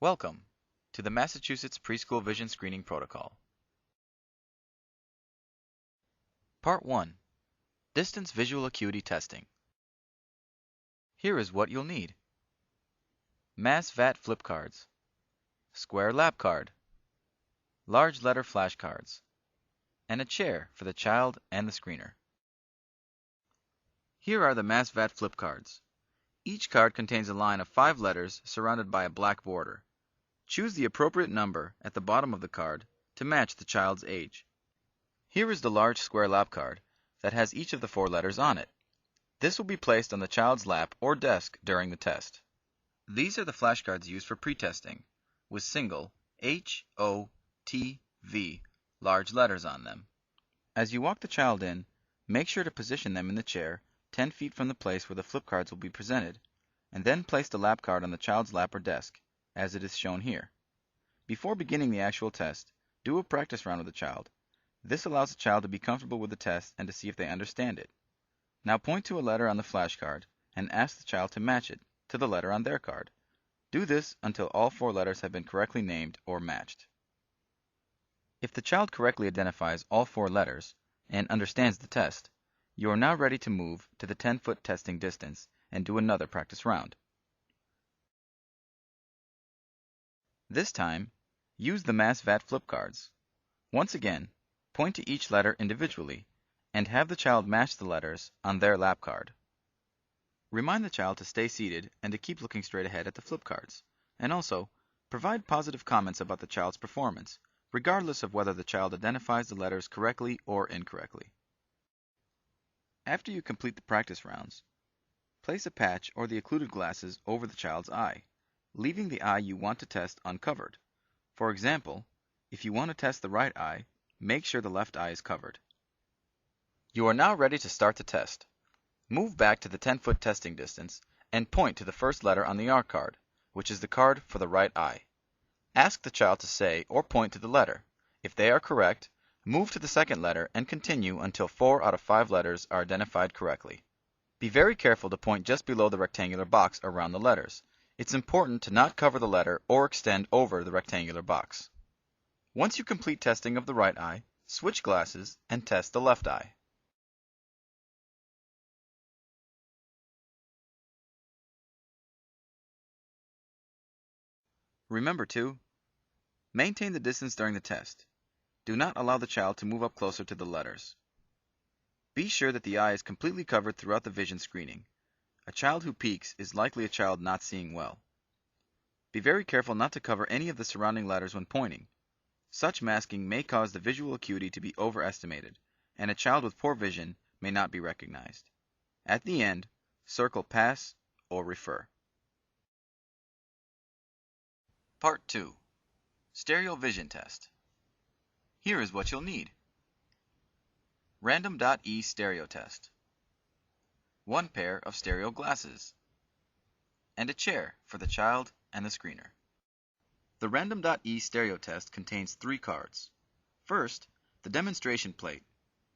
Welcome to the Massachusetts Preschool Vision Screening Protocol. Part 1. Distance Visual Acuity Testing. Here is what you'll need. MAS-VAT flip cards, square lap card, large letter flashcards, and a chair for the child and the screener. Here are the MAS-VAT flip cards. Each card contains a line of 5 letters surrounded by a black border. Choose the appropriate number at the bottom of the card to match the child's age. Here is the large square lap card that has each of the 4 letters on it. This will be placed on the child's lap or desk during the test. These are the flashcards used for pre-testing, with single H-O-T-V large letters on them. As you walk the child in, make sure to position them in the chair 10 feet from the place where the flip cards will be presented, and then place the lap card on the child's lap or desk, as it is shown here. Before beginning the actual test, do a practice round with the child. This allows the child to be comfortable with the test and to see if they understand it. Now point to a letter on the flashcard and ask the child to match it to the letter on their card. Do this until all 4 letters have been correctly named or matched. If the child correctly identifies all 4 letters and understands the test, you are now ready to move to the 10-foot testing distance and do another practice round. This time, use the MAS-VAT flip cards. Once again, point to each letter individually and have the child match the letters on their lap card. Remind the child to stay seated and to keep looking straight ahead at the flip cards, and also provide positive comments about the child's performance, regardless of whether the child identifies the letters correctly or incorrectly. After you complete the practice rounds, place a patch or the occluded glasses over the child's eye, leaving the eye you want to test uncovered. For example, if you want to test the right eye, make sure the left eye is covered. You are now ready to start the test. Move back to the 10-foot testing distance and point to the first letter on the R card, which is the card for the right eye. Ask the child to say or point to the letter. If they are correct, move to the second letter and continue until 4 out of 5 letters are identified correctly. Be very careful to point just below the rectangular box around the letters. It's important to not cover the letter or extend over the rectangular box. Once you complete testing of the right eye, switch glasses and test the left eye. Remember to maintain the distance during the test. Do not allow the child to move up closer to the letters. Be sure that the eye is completely covered throughout the vision screening. A child who peeks is likely a child not seeing well. Be very careful not to cover any of the surrounding letters when pointing. Such masking may cause the visual acuity to be overestimated, and a child with poor vision may not be recognized. At the end, circle Pass or Refer. Part 2. Stereo Vision Test. Here is what you'll need. Random.E stereo test. 1 pair of stereo glasses. And a chair for the child and the screener. The Random.E stereo test contains 3 cards. First, the demonstration plate,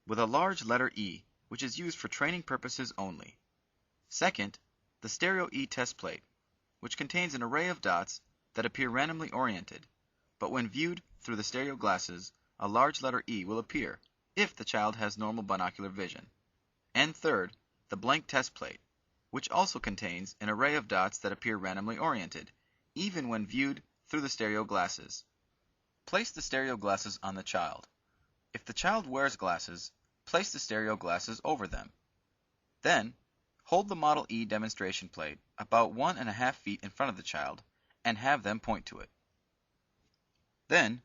with a large letter E, which is used for training purposes only. Second, the Stereo E test plate, which contains an array of dots that appear randomly oriented, but when viewed through the stereo glasses, a large letter E will appear if the child has normal binocular vision. And third, the blank test plate, which also contains an array of dots that appear randomly oriented, even when viewed through the stereo glasses. Place the stereo glasses on the child. If the child wears glasses, place the stereo glasses over them. Then, hold the Model E demonstration plate about 1.5 feet in front of the child and have them point to it. Then,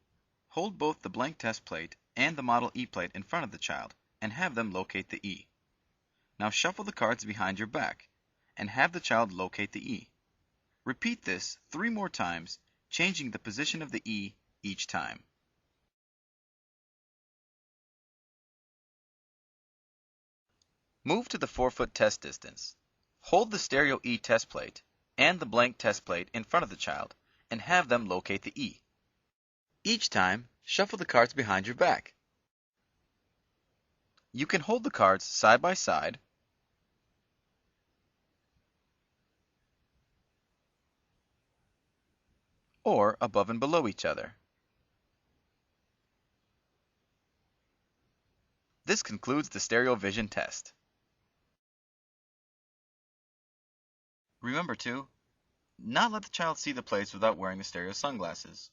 hold both the blank test plate and the Model E plate in front of the child and have them locate the E. Now shuffle the cards behind your back and have the child locate the E. Repeat this 3 more times, changing the position of the E each time. Move to the 4-foot test distance. Hold the Stereo E test plate and the blank test plate in front of the child and have them locate the E. Each time, shuffle the cards behind your back. You can hold the cards side by side or above and below each other. This concludes the stereo vision test. Remember to not let the child see the plates without wearing the stereo sunglasses.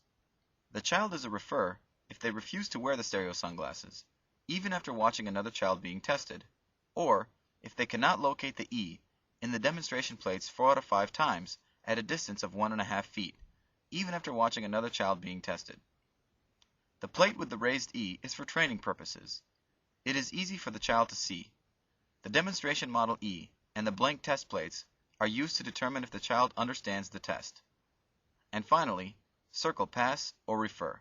The child is a refer if they refuse to wear the stereo sunglasses, even after watching another child being tested, or if they cannot locate the E in the demonstration plates 4 out of 5 times at a distance of 1.5 feet, even after watching another child being tested. The plate with the raised E is for training purposes. It is easy for the child to see. The demonstration model E and the blank test plates are used to determine if the child understands the test. And finally, circle pass or refer.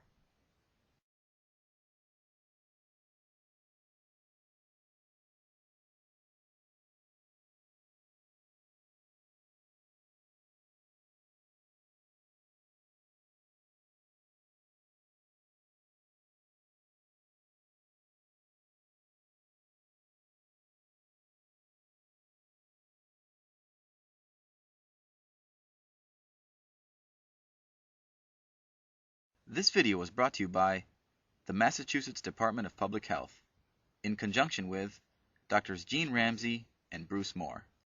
This video was brought to you by the Massachusetts Department of Public Health, in conjunction with Drs. Gene Ramsey and Bruce Moore.